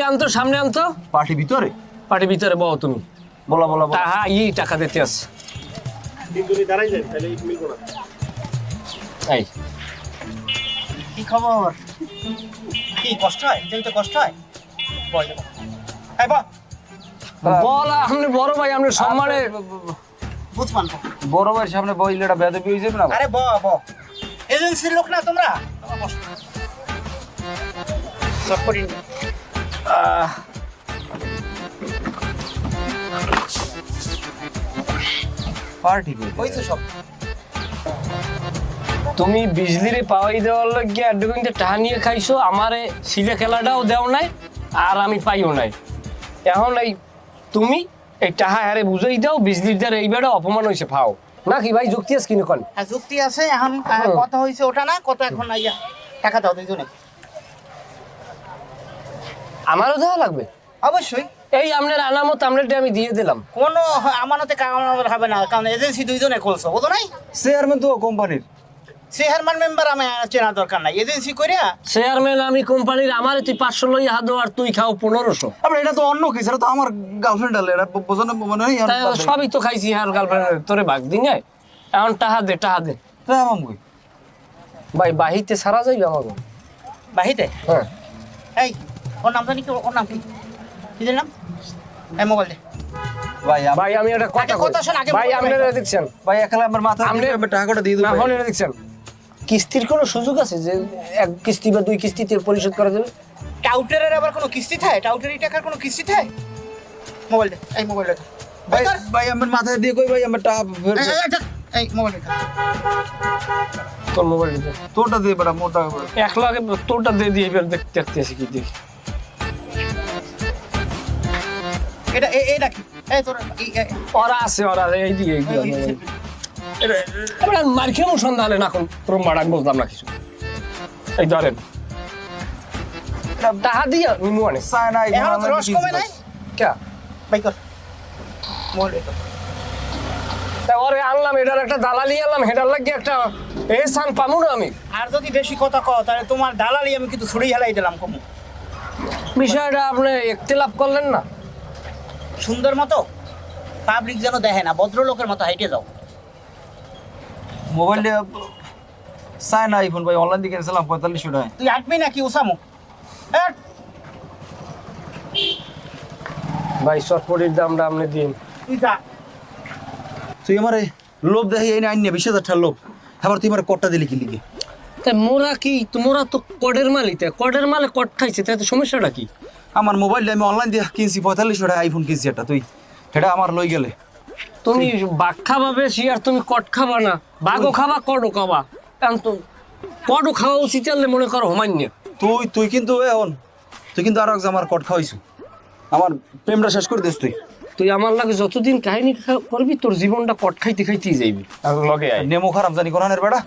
আনতো, সামনে আনতো। পার্টি ভিতরে? পার্টি ভিতরে বও তুমি। বলা বলা হ্যাঁ, এই টাকা দিতে আস। তিনজনই দাঁড়াই যায়, তাহলে মিলবো না। এই কি খবর? কি কষ্ট হয়? যেতে কষ্ট হয়? বল এই বল। বল, আপনি বড় ভাই, আপনি সম্মানে বুঝবান তো। বড় ভাইয়ের সামনে বইলে এটা বেয়াদবি হয়ে যাবে না? আরে ব ব এজেন্সির লোক না তোমরা? সব করি পার্টি হইছে সব। তুমি বিজলিরে পাওয়াই দেওয়ার লাগে আড্ডা টাকা নিয়ে খাইছো, আমারে সিলে খেলাটাও দেও নাই আর আমি পাইও নাই। এখন এই তুমি এই টাকা হারে বুঝাই দাও, বিজলির দ্বারা এই বেড়া অপমান হয়েছে ফাও নাকি ভাই? যুক্তি আছে কিনে কন? হ্যাঁ যুক্তি আছে। এখন কথা হইছে ওটা না, কথা এখন আইয়া টাকা দাও দুইজনে। আমারও দেওয়া লাগবে অবশ্যই। এই আপনার আনামত আমলেটা আমি দিয়ে দিলাম। কোনো আমানতে কাগজ হবে না, কারণ এজেন্সি দুইজনে খুলছো, বুঝো নাই? চেয়ারম্যান তো কোম্পানির। চেয়ারম্যান মেম্বার আমি চেনা দরকার নাই, এজেন্সি কইরা চেয়ারম্যান আমি কোম্পানির, আমারে তুই 500 লই হাত আর তুই খাও 1500। আবার এটা তো অন্য কিছু, এটা তো আমার গার্লফ্রেন্ড আলে, এটা বোঝানো মানে নেই। তাই সবই তো খাইছি আর গার্লফ্রেন্ড তোরে ভাগ দিন যায়। এখন টাকা দে, টাকা দে ভাই। বাহিতে সারা যাইবে আমাকে বাহিতে। হ্যাঁ। এই ওর নাম জানি কি? ওর নাম কি? কি জানি নাম? এই মোবাইল দে ভাই আমি একটা কথা আগে কথা শোন, আগে ভাই। মোবাইল আপনারা বের কর। দেখছেন ভাই একলা আমার মাথা টাকাটা দিয়ে না, দেবো। হলে দেখছেন কিস্তির কোনো সুযোগ আছে যে এক কিস্তি বা দুই কিস্তিতে পরিশোধ করা যাবে? টাউটারের আবার কোনো কিস্তি থাকে? টাউটারি টাকার কোনো কিস্তি থাকে? মোবাইল দে, এই মোবাইল দে। ভাই ভাই আমার মাথায় দিয়ে কই ভাই আমার টাকা ফেরত দে। এই মোবাইল দে। তোর মোবাইল দিতে তোরটা দিয়ে বেটা মোটা। 1 লাখ তোরটা দিয়ে দিয়ে এবার দেখতে আসি কি দেখি। এটা এটা কি? এই তোর ওরা আছে, ওরা এই দিয়ে আমরা মার খেয়ে সন্ধানে না কোন তোর মারাক বলতাম না কিছু। এই ধরেন টাকা দিয়ে নিমু আনে চায় না এখন তো রস কমে নাই। কে বাই কর মোবাইল দে। তা ওরে আনলাম, এটার একটা দালালি আনলাম, হেটার লাগে একটা এহসান পামু না আমি? আর যদি বেশি কথা কও তাহলে তোমার দালালি আমি কিন্তু ছুড়ে হেলাই দিলাম কমু। বিষয়টা আপনি একতেলাপ করলেন না? সুন্দর মতো পাবলিক যেন দেখে না, ভদ্রলোকের মতো হাইটে যাও। মোবাইল চায় না আইফোন ভাই, অনলাইন দিয়ে কিনেছিলাম 4500 টাকায়। তুই হাঁটবি নাকি ওসামু? ভাই চটপটির দামটা আপনি দিন। তুই যা। তুই আমার লোভ দেখি এই আইন নিয়ে 20,000 টাকার লোভ, আবার তুই আমার কটটা দিলি কি লিখে? তাই মোরা কি, তোমরা তো কডের মালিতে, কডের মালে কট খাইছে, তাই তো সমস্যাটা কি? আমার মোবাইলটা আমি অনলাইন দিয়ে কিনছি 4500 টাকা আইফোন কিনছি একটা, তুই এটা আমার লই গেলে। তুমি বাঘ খাবা বেশি আর তুমি কট খাবা না? বাঘও খাবা কডও খাবা, কারণ তো কডও খাওয়া উচিত হলে মনে করো হোমান্য। তুই কিন্তু এখন তুই কিন্তু আর আমার কট খাওয়াইছু, আমার প্রেমটা শেষ করে দিস তুই। তুই আমার লাগে যতদিন কাহিনী করবি তোর জীবনটা কট খাইতে খাইতেই যাইবি। আর লগে আয় নেমো খারাপ জানি কোরআনের বেড়া।